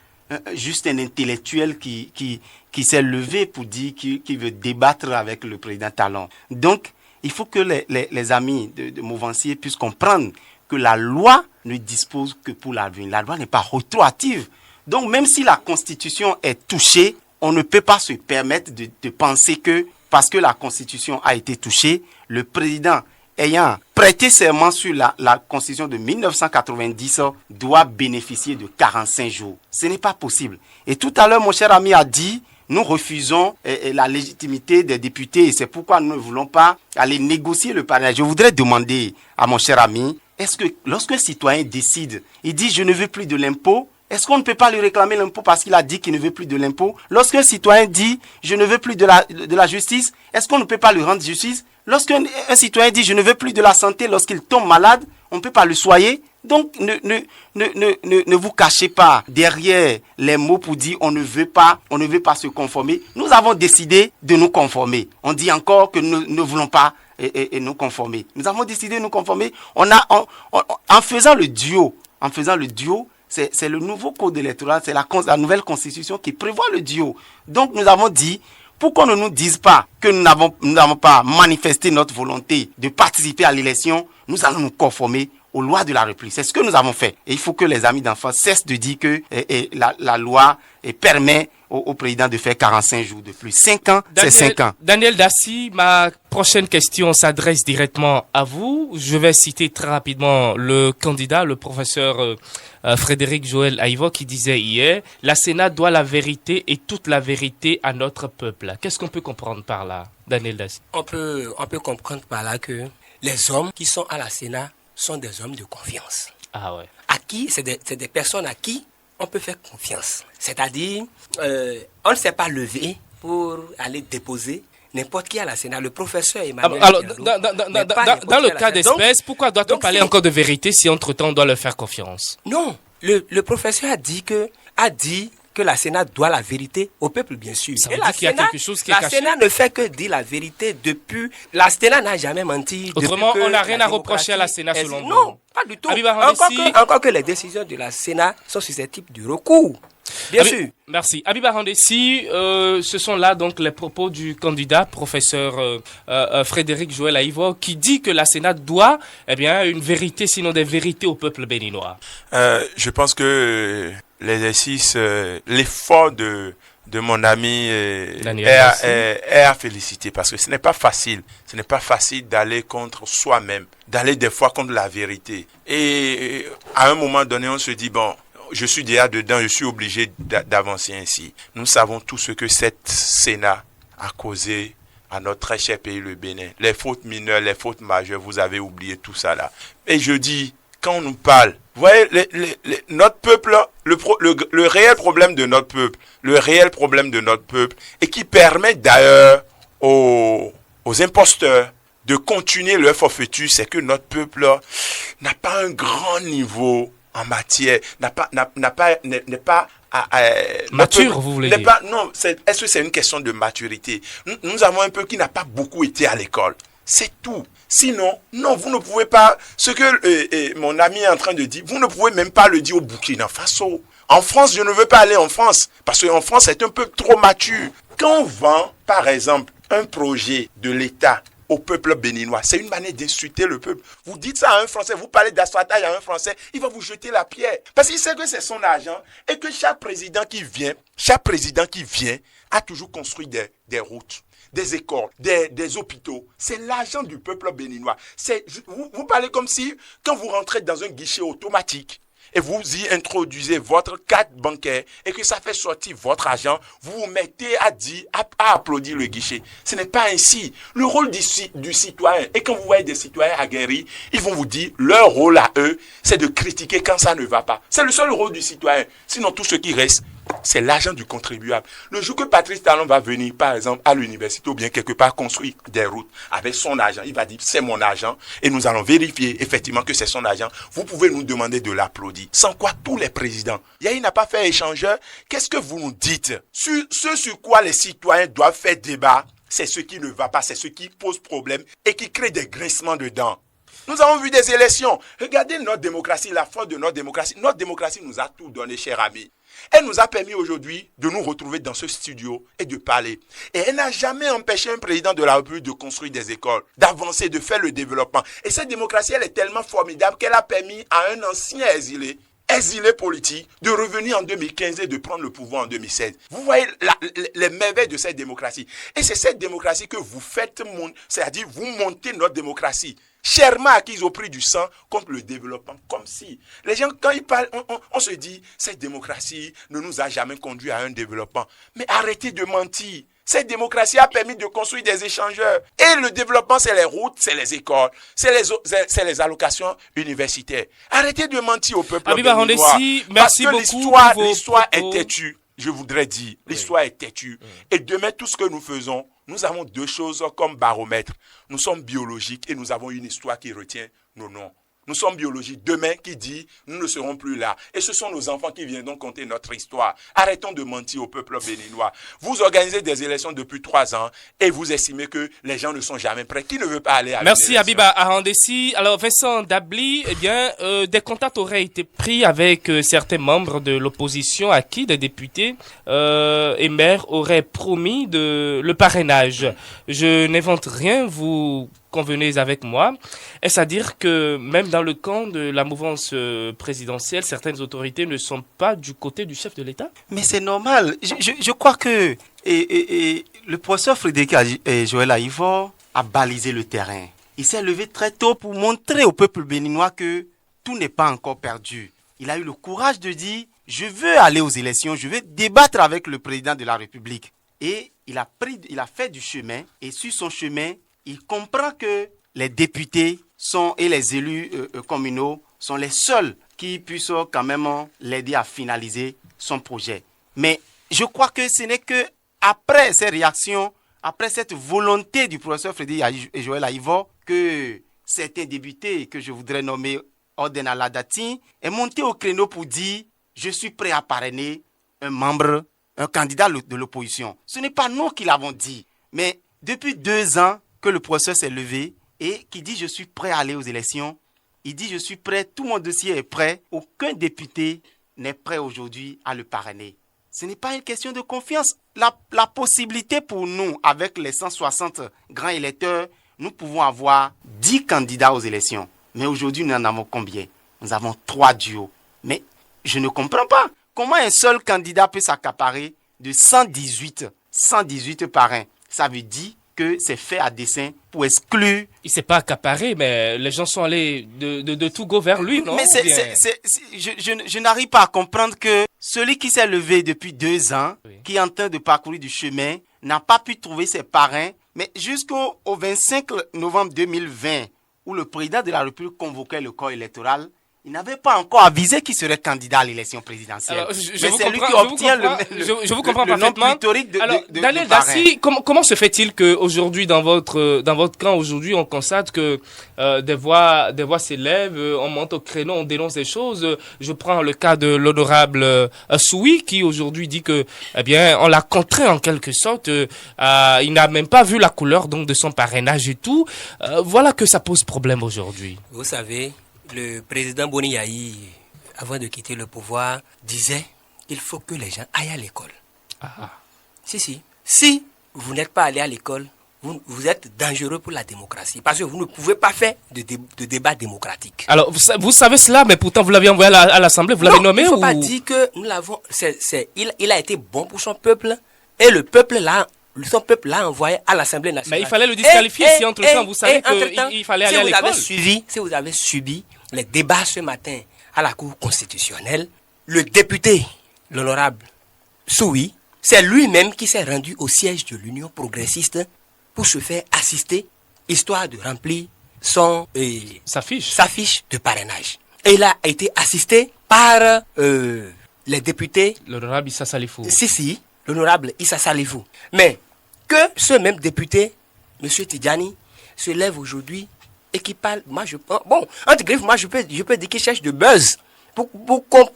juste un intellectuel qui s'est levé pour dire qu'il veut débattre avec le président Talon. Donc, il faut que les amis de Mouvancier puissent comprendre que la loi ne dispose que pour l'avenir. La loi n'est pas rétroactive. Donc, même si la Constitution est touchée, on ne peut pas se permettre de penser que parce que la Constitution a été touchée, le président ayant prêté serment sur la Constitution de 1990 doit bénéficier de 45 jours. Ce n'est pas possible. Et tout à l'heure, mon cher ami a dit, nous refusons la légitimité des députés et c'est pourquoi nous ne voulons pas aller négocier le parrainage. Je voudrais demander à mon cher ami, est-ce que lorsqu'un citoyen décide, il dit je ne veux plus de l'impôt, est-ce qu'on ne peut pas lui réclamer l'impôt parce qu'il a dit qu'il ne veut plus de l'impôt? Lorsqu'un citoyen dit « je ne veux plus de la justice », est-ce qu'on ne peut pas lui rendre justice? Lorsqu'un citoyen dit « je ne veux plus de la santé », lorsqu'il tombe malade, on ne peut pas le soigner. Donc, ne vous cachez pas derrière les mots pour dire « on ne veut pas se conformer ». Nous avons décidé de nous conformer. On dit encore que nous ne voulons pas nous conformer. Nous avons décidé de nous conformer. En faisant le duo, c'est le nouveau code électoral, c'est la nouvelle constitution qui prévoit le duo. Donc nous avons dit, pourquoi ne nous disent pas que nous n'avons pas manifesté notre volonté de participer à l'élection, nous allons nous conformer aux lois de la République. C'est ce que nous avons fait. Et il faut que les amis d'enfants cessent de dire que la loi permet au président de faire 45 jours de plus. 5 ans, c'est 5 ans. Daniel Dassy, ma prochaine question s'adresse directement à vous. Je vais citer très rapidement le candidat, le professeur Frédéric Joël Aïvo, qui disait hier, la Sénat doit la vérité et toute la vérité à notre peuple. Qu'est-ce qu'on peut comprendre par là, Daniel Dassy? On peut comprendre par là que les hommes qui sont à la Sénat sont des hommes de confiance. Ah ouais. À qui, c'est des personnes à qui on peut faire confiance. C'est-à-dire, on ne s'est pas levé pour aller déposer n'importe qui à la Sénat. Le professeur Emmanuel Alors, Diallo dans le cas d'espèce, pourquoi doit-on parler encore de vérité si entre-temps on doit leur faire confiance? Non, le professeur a dit que la Sénat doit la vérité au peuple, bien sûr. Ça veut Et dire qu'il y a quelque chose qui est caché. La Sénat ne fait que dire la vérité depuis... La Sénat n'a jamais menti. Autrement, on n'a rien à reprocher à la Sénat selon vous. Non, pas du tout. Encore que les décisions de la Sénat sont susceptibles du recours. Bien sûr. Merci. Abiba Handessi, ce sont là donc les propos du candidat, professeur Frédéric Joël Aïvo, qui dit que la Sénat doit une vérité, sinon des vérités au peuple béninois. Je pense que l'exercice, l'effort de mon ami est à féliciter parce que ce n'est pas facile. Ce n'est pas facile d'aller contre soi-même, d'aller des fois contre la vérité. Et à un moment donné, on se dit, bon, je suis déjà dedans, je suis obligé d'avancer ainsi. Nous savons tout ce que cette Sénat a causé à notre très cher pays, le Bénin. Les fautes mineures, les fautes majeures, vous avez oublié tout ça là. Et je dis, quand on nous parle, vous voyez, notre peuple, le réel problème de notre peuple, et qui permet d'ailleurs aux imposteurs de continuer leur forfaiture, c'est que notre peuple n'a pas un grand niveau en matière, n'est pas mature, vous voulez dire? Non, est-ce que c'est une question de maturité? Nous avons un peuple qui n'a pas beaucoup été à l'école. C'est tout. Sinon, non, vous ne pouvez pas, ce que mon ami est en train de dire, vous ne pouvez même pas le dire au Burkina Faso. En France, je ne veux pas aller en France, parce qu'en France, c'est un peu trop mature. Quand on vend, par exemple, un projet de l'État au peuple béninois, c'est une manière d'insulter le peuple. Vous dites ça à un Français, vous parlez d'asfaltage à un Français, il va vous jeter la pierre. Parce qu'il sait que c'est son argent et que chaque président qui vient a toujours construit des routes, des écoles, des hôpitaux. C'est l'argent du peuple béninois. Vous parlez comme si, quand vous rentrez dans un guichet automatique, et vous y introduisez votre carte bancaire et que ça fait sortir votre argent, vous vous mettez à applaudir le guichet. Ce n'est pas ainsi. Le rôle du citoyen, et quand vous voyez des citoyens aguerris, ils vont vous dire, leur rôle à eux, c'est de critiquer quand ça ne va pas. C'est le seul rôle du citoyen. Sinon, tout ce qui reste, c'est l'argent du contribuable. Le jour que Patrice Talon va venir, par exemple, à l'université ou bien quelque part construire des routes avec son argent, il va dire c'est mon argent et nous allons vérifier effectivement que c'est son argent. Vous pouvez nous demander de l'applaudir. Sans quoi tous les présidents, Yahi n'a pas fait échangeur. Qu'est-ce que vous nous dites? Ce sur quoi les citoyens doivent faire débat, c'est ce qui ne va pas, c'est ce qui pose problème et qui crée des grincements de dents. Nous avons vu des élections. Regardez notre démocratie, la force de notre démocratie. Notre démocratie nous a tout donné, cher ami. Elle nous a permis aujourd'hui de nous retrouver dans ce studio et de parler. Et elle n'a jamais empêché un président de la République de construire des écoles, d'avancer, de faire le développement. Et cette démocratie, elle est tellement formidable qu'elle a permis à un ancien exilé politique, de revenir en 2015 et de prendre le pouvoir en 2016. Vous voyez les merveilles de cette démocratie. Et c'est cette démocratie que vous faites, c'est-à-dire vous montez notre démocratie, chèrement acquise au prix du sang contre le développement. Comme si les gens, quand ils parlent, on se dit, cette démocratie ne nous a jamais conduit à un développement. Mais arrêtez de mentir. Cette démocratie a permis de construire des échangeurs. Et le développement, c'est les routes, c'est les écoles, c'est les allocations universitaires. Arrêtez de mentir au peuple béninois. Merci parce que beaucoup. l'histoire est têtue. Je voudrais dire, l'histoire est têtue. Et demain, tout ce que nous faisons, nous avons deux choses comme baromètre. Nous sommes biologiques et nous avons une histoire qui retient nos noms. Nous sommes biologiques. Demain, qui dit, nous ne serons plus là. Et ce sont nos enfants qui viendront compter notre histoire. Arrêtons de mentir au peuple béninois. Vous organisez des élections depuis 3 ans et vous estimez que les gens ne sont jamais prêts. Qui ne veut pas aller à l'élection? Merci Abiba Ahandessi. Alors Vincent Dabli, des contacts auraient été pris avec certains membres de l'opposition à qui des députés et maires auraient promis le parrainage. Je n'invente rien, vous convenez avec moi. Est-ce à dire que même dans le camp de la mouvance présidentielle, certaines autorités ne sont pas du côté du chef de l'État? Mais c'est normal. Je crois que le professeur Frédéric Joël Aïvo a balisé le terrain. Il s'est levé très tôt pour montrer au peuple béninois que tout n'est pas encore perdu. Il a eu le courage de dire « Je veux aller aux élections, je veux débattre avec le président de la République ». Et il a fait du chemin, et sur son chemin, il comprend que les députés et les élus communaux sont les seuls qui puissent quand même l'aider à finaliser son projet. Mais je crois que ce n'est que après ces réactions, après cette volonté du professeur Frédéric Joël Aïvo, que certains députés que je voudrais nommer Orden Aladati est monté au créneau pour dire « Je suis prêt à parrainer un candidat de l'opposition ». Ce n'est pas nous qui l'avons dit, mais depuis 2 ans que le professeur s'est levé et qui dit « Je suis prêt à aller aux élections », il dit « Je suis prêt, tout mon dossier est prêt ». Aucun député n'est prêt aujourd'hui à le parrainer. Ce n'est pas une question de confiance. La possibilité pour nous, avec les 160 grands électeurs, nous pouvons avoir 10 candidats aux élections. Mais aujourd'hui, nous en avons combien? Nous avons 3 duos. Mais je ne comprends pas. Comment un seul candidat peut s'accaparer de 118 parrains? Ça veut dire que c'est fait à dessein pour exclure. Il s'est pas accaparé, mais les gens sont allés de tout go vers lui, non? Mais je n'arrive pas à comprendre que celui qui s'est levé depuis 2 ans, oui, qui est en train de parcourir du chemin, n'a pas pu trouver ses parrains. Mais jusqu'au 25 novembre 2020, où le président de la République convoquait le corps électoral, il n'avait pas encore avisé qu'il serait candidat à l'élection présidentielle. Alors, mais c'est lui qui obtient je vous comprends le nom pléthorique de Daniel Dassy, comment se fait-il qu'aujourd'hui, dans votre camp, aujourd'hui, on constate que des voix s'élèvent, on monte au créneau, on dénonce des choses. Je prends le cas de l'honorable Soui, qui aujourd'hui dit que, eh bien, on l'a contraint en quelque sorte. Il n'a même pas vu la couleur donc de son parrainage et tout. Voilà que ça pose problème aujourd'hui. Vous savez, le président Boni Yayi, avant de quitter le pouvoir, disait qu'il faut que les gens aillent à l'école. Ah. Si vous n'êtes pas allé à l'école, vous êtes dangereux pour la démocratie. Parce que vous ne pouvez pas faire de débat démocratique. Alors, vous savez cela, mais pourtant vous l'avez envoyé à l'Assemblée, vous l'avez nommé? Il ne faut pas dire que nous l'avons... Il a été bon pour son peuple, et son peuple l'a envoyé à l'Assemblée nationale. Mais il fallait le disqualifier si entre-temps vous savez qu'il fallait aller à l'école. Si vous avez subi les débats ce matin à la Cour constitutionnelle, le député, l'honorable Soui, c'est lui-même qui s'est rendu au siège de l'Union progressiste pour se faire assister, histoire de remplir sa fiche de parrainage. Et il a été assisté par les députés... L'honorable Issa Salifou. Si, l'honorable Issa Salifou. Mais que ce même député, M. Tidjani, se lève aujourd'hui et qui parle, entre griffes, je peux dire qu'il cherche de buzz pour qu'on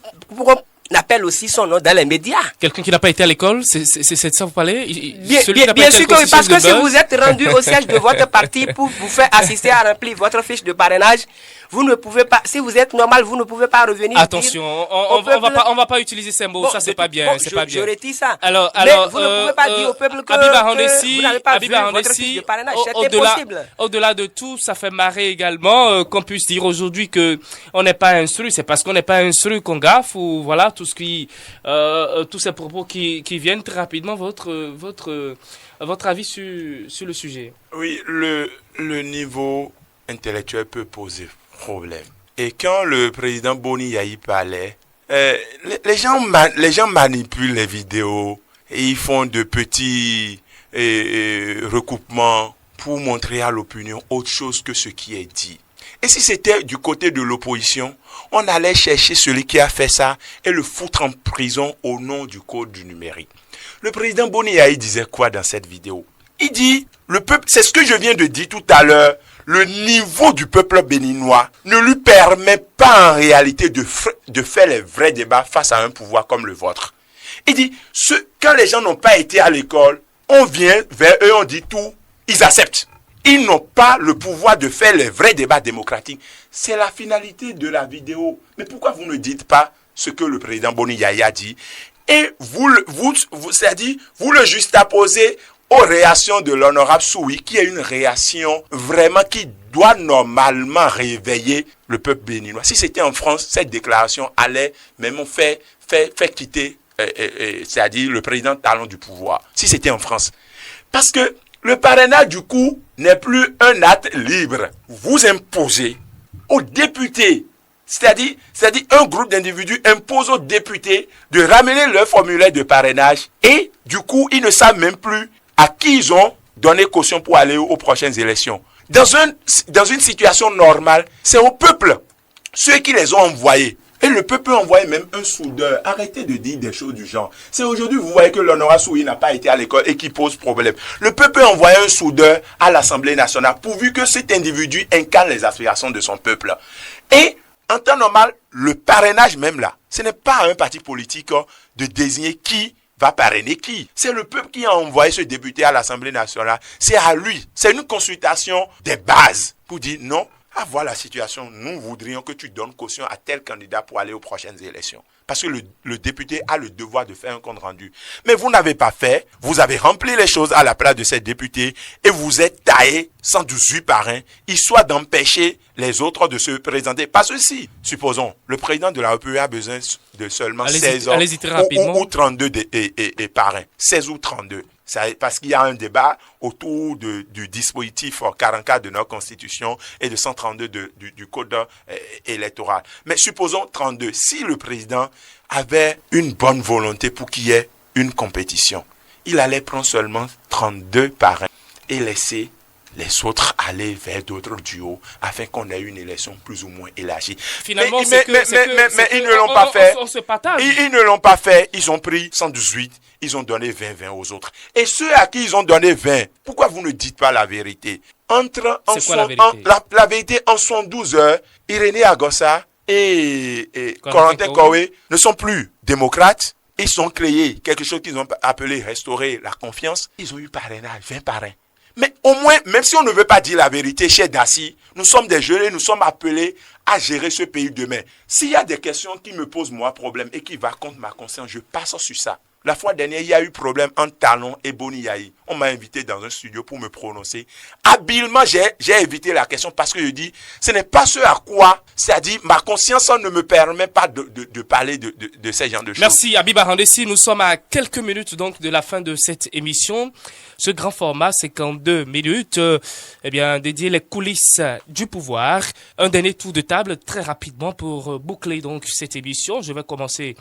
appelle aussi son nom dans les médias. Quelqu'un qui n'a pas été à l'école, c'est de ça vous parlez? Bien sûr que parce que si vous êtes rendu au siège de votre parti pour vous faire assister à remplir votre fiche de parrainage, vous ne pouvez pas, si vous êtes normal, vous ne pouvez pas revenir. Attention, on va pas utiliser ces mots, ça c'est pas bien, c'est pas bien. Je retire ça. Alors, vous ne pouvez pas dire au peuple que vous n'avez pas vu votre fiche de parrainage, c'est impossible. Au-delà de tout, ça fait marrer également qu'on puisse dire aujourd'hui que on n'est pas instruit, c'est parce qu'on n'est pas instruit qu'on gaffe ou voilà tous ces propos qui viennent très rapidement. Votre avis sur le sujet? Oui, le niveau intellectuel peut poser problème. Et quand le président Boni Yayi parlait, les gens manipulent les vidéos et ils font de petits recoupements pour montrer à l'opinion autre chose que ce qui est dit. Et si c'était du côté de l'opposition, on allait chercher celui qui a fait ça et le foutre en prison au nom du code du numérique. Le président Boni Yayi disait quoi dans cette vidéo? Il dit, le peuple, c'est ce que je viens de dire tout à l'heure, le niveau du peuple béninois ne lui permet pas en réalité de faire les vrais débats face à un pouvoir comme le vôtre. Il dit, quand les gens n'ont pas été à l'école, on vient vers eux, on dit tout, ils acceptent. Ils n'ont pas le pouvoir de faire les vrais débats démocratiques. C'est la finalité de la vidéo. Mais pourquoi vous ne dites pas ce que le président Boni Yayi a dit? Et vous le juxtaposez aux réactions de l'honorable Soui, qui est une réaction vraiment qui doit normalement réveiller le peuple béninois. Si c'était en France, cette déclaration allait même faire quitter, c'est-à-dire le président Talon du pouvoir. Si c'était en France. Parce que le parrainage, du coup, n'est plus un acte libre. Vous imposez aux députés, c'est-à-dire un groupe d'individus impose aux députés de ramener leur formulaire de parrainage et du coup, ils ne savent même plus à qui ils ont donné caution pour aller aux prochaines élections. Dans une situation normale, c'est au peuple, ceux qui les ont envoyés. Et le peuple a envoyé même un soudeur. Arrêtez de dire des choses du genre. C'est aujourd'hui, vous voyez que l'honorable Soui n'a pas été à l'école et qui pose problème. Le peuple a envoyé un soudeur à l'Assemblée nationale pourvu que cet individu incarne les aspirations de son peuple. Et en temps normal, le parrainage même là, ce n'est pas à un parti politique de désigner qui va parrainer qui. C'est le peuple qui a envoyé ce député à l'Assemblée nationale. C'est à lui. C'est une consultation des bases pour dire non. À voir la situation, nous voudrions que tu donnes caution à tel candidat pour aller aux prochaines élections. Parce que le député a le devoir de faire un compte rendu. Mais vous n'avez pas fait, vous avez rempli les choses à la place de ces députés et vous êtes taillé 118 parrains, histoire d'empêcher les autres de se présenter. Parce que si, supposons, le président de la République a besoin de seulement 16 ans ou 32 parrains, 16 ou 32. Parce qu'il y a un débat autour du dispositif 44 de notre Constitution et de 132 du Code électoral. Mais supposons 32. Si le président avait une bonne volonté pour qu'il y ait une compétition, il allait prendre seulement 32 parrains et laisser les autres aller vers d'autres duos afin qu'on ait une élection plus ou moins élargie. Finalement, mais ils ne l'ont pas fait. Ils ne l'ont pas fait. Ils ont pris 118. Ils ont donné 20 aux autres. Et ceux à qui ils ont donné 20, pourquoi vous ne dites pas la vérité? La vérité, en 112 heures, Irénée Agossa et Corentin Koué ne sont plus démocrates. Ils ont créé quelque chose qu'ils ont appelé restaurer la confiance. Ils ont eu parrainage, 20 parrains. Mais au moins, même si on ne veut pas dire la vérité, cher Dassi, nous sommes des jeunes et nous sommes appelés à gérer ce pays demain. S'il y a des questions qui me posent moi problème et qui vont contre ma conscience, je passe sur ça. La fois dernière, il y a eu problème entre Talon et Boni Yahi. On m'a invité dans un studio pour me prononcer. Habilement, j'ai évité la question parce que je dis, ce n'est pas ce à quoi, c'est-à-dire ma conscience ne me permet pas de parler de ces genres de choses. Merci Habib Arandessi. Nous sommes à quelques minutes donc de la fin de cette émission. Ce grand format, 52 minutes, dédié les coulisses du pouvoir. Un dernier tour de table très rapidement pour boucler donc cette émission. Je vais commencer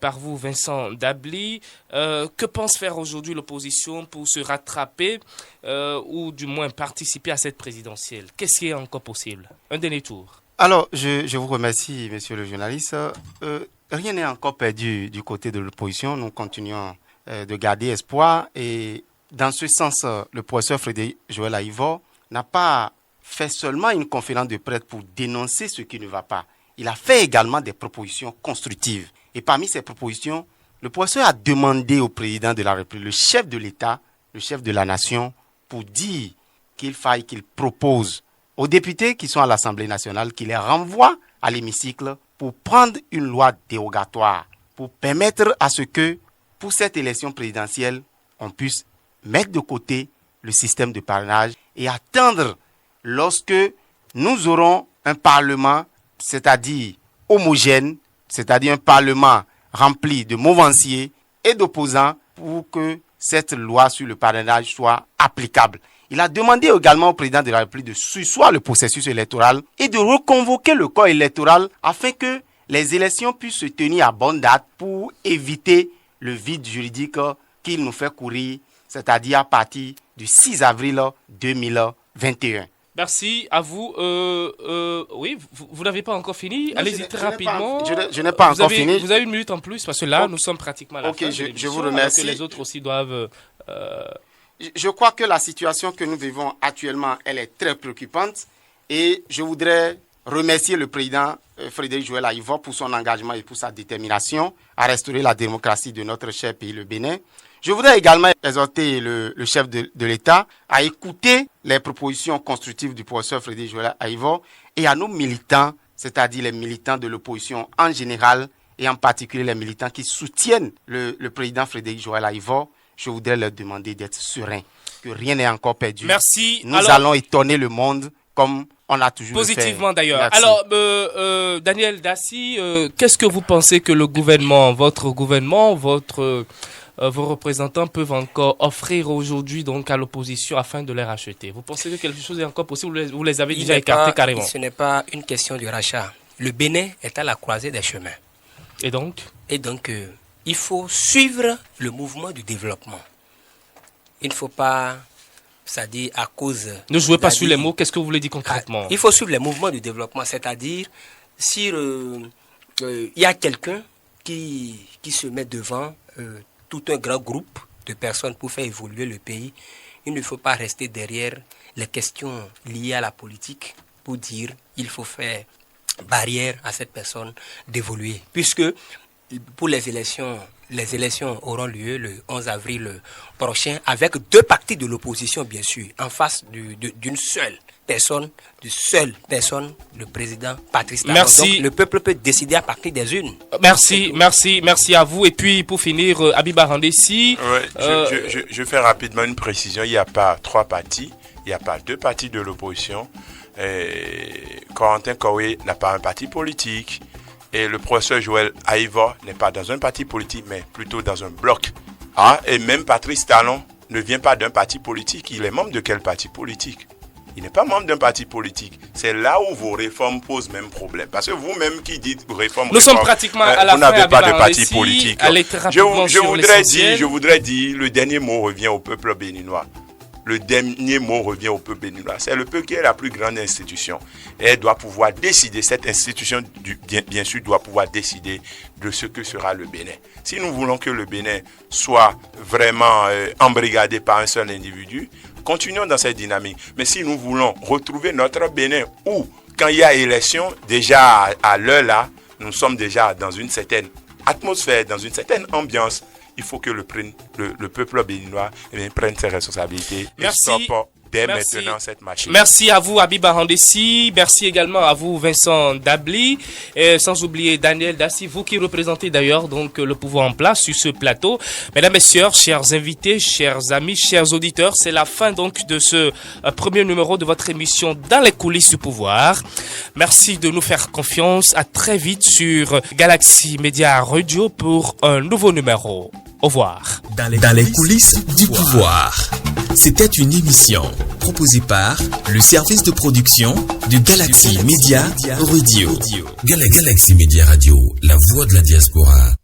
par vous, Vincent Dabli. Que pense faire aujourd'hui l'opposition pour se rattraper ou du moins participer à cette présidentielle? Qu'est-ce qui est encore possible? Un dernier tour. Alors, je vous remercie, monsieur le journaliste. Rien n'est encore perdu du côté de l'opposition. Nous continuons de garder espoir et dans ce sens, le professeur Frédéric Joël Aïvo n'a pas fait seulement une conférence de presse pour dénoncer ce qui ne va pas. Il a fait également des propositions constructives. Et parmi ces propositions, le professeur a demandé au président de la République, le chef de l'État, le chef de la nation, pour dire qu'il faille qu'il propose aux députés qui sont à l'Assemblée nationale, qu'il les renvoie à l'hémicycle pour prendre une loi dérogatoire, pour permettre à ce que, pour cette élection présidentielle, on puisse mettre de côté le système de parrainage et attendre lorsque nous aurons un parlement, c'est-à-dire homogène, c'est-à-dire un parlement rempli de mouvanciers et d'opposants pour que cette loi sur le parrainage soit applicable. Il a demandé également au président de la République de susseoir le processus électoral et de reconvoquer le corps électoral afin que les élections puissent se tenir à bonne date pour éviter le vide juridique qu'il nous fait courir, c'est-à-dire à partir du 6 avril 2021. Merci à vous. Oui, vous n'avez pas encore fini. Allez-y très rapidement. Je n'ai pas encore fini. Vous avez une minute en plus parce que là, nous sommes pratiquement à la fin. Je vous remercie. Que les autres aussi doivent... Je crois que la situation que nous vivons actuellement, elle est très préoccupante et je voudrais remercier le président Frédéric Joël Aïvo pour son engagement et pour sa détermination à restaurer la démocratie de notre cher pays, le Bénin. Je voudrais également exhorter le chef de l'État à écouter les propositions constructives du professeur Frédéric Joël Aïvo et à nos militants, c'est-à-dire les militants de l'opposition en général et en particulier les militants qui soutiennent le président Frédéric Joël Aïvo, je voudrais leur demander d'être sereins, que rien n'est encore perdu. Merci. Nous allons étonner le monde comme on a toujours positivement fait. D'ailleurs. Merci. Alors, Daniel Dassy, qu'est-ce que vous pensez que le gouvernement, votre gouvernement, vos représentants peuvent encore offrir aujourd'hui donc à l'opposition afin de les racheter? Vous pensez que quelque chose est encore possible? Vous les avez déjà écartés carrément? Ce n'est pas une question de rachat. Le Bénin est à la croisée des chemins. Et donc, il faut suivre le mouvement du développement. Il ne faut pas, c'est-à-dire à cause... Ne jouez pas sur les mots, qu'est-ce que vous voulez dire concrètement? Il faut suivre le mouvement du développement, c'est-à-dire si il y a quelqu'un qui se met devant tout un grand groupe de personnes pour faire évoluer le pays, il ne faut pas rester derrière les questions liées à la politique pour dire il faut faire barrière à cette personne d'évoluer. Puisque pour les élections auront lieu le 11 avril prochain avec deux partis de l'opposition, bien sûr, en face d'une seule personne, le président Patrice Talon. Merci. Donc, le peuple peut décider à partir des urnes. Merci à vous. Et puis, pour finir, Abiba Randessi. Je fais rapidement une précision. Il n'y a pas 3 partis, il n'y a pas 2 partis de l'opposition. Corentin Koué n'a pas un parti politique. Et le professeur Joël Aïva n'est pas dans un parti politique, mais plutôt dans un bloc. Et même Patrice Talon ne vient pas d'un parti politique. Il est membre de quel parti politique? Il n'est pas membre d'un parti politique. C'est là où vos réformes posent même problème. Parce que vous-même qui dites réforme, nous sommes pratiquement à la vous fin, n'avez pas de parti politique. Je voudrais dire, le dernier mot revient au peuple béninois. Le dernier mot revient au peuple béninois. C'est le peuple qui est la plus grande institution. Et elle doit pouvoir décider, cette institution, bien sûr, doit pouvoir décider de ce que sera le Bénin. Si nous voulons que le Bénin soit vraiment embrigadé par un seul individu, continuons dans cette dynamique. Mais si nous voulons retrouver notre Bénin où, quand il y a élection, déjà à l'heure là, nous sommes déjà dans une certaine atmosphère, dans une certaine ambiance, il faut que le peuple béninois prenne ses responsabilités et stoppe dès maintenant cette machine. Merci à vous, Abiba Randessi. Merci également à vous, Vincent Dabli. Et sans oublier Daniel Dassy, vous qui représentez d'ailleurs donc le pouvoir en place sur ce plateau. Mesdames, Messieurs, chers invités, chers amis, chers auditeurs, c'est la fin donc de ce premier numéro de votre émission Dans les coulisses du pouvoir. Merci de nous faire confiance. À très vite sur Galaxy Media Radio pour un nouveau numéro. Au revoir. Dans les coulisses du pouvoir. C'était une émission proposée par le service de production de Galaxy Media Radio. Galaxy Media Radio, la voix de la diaspora.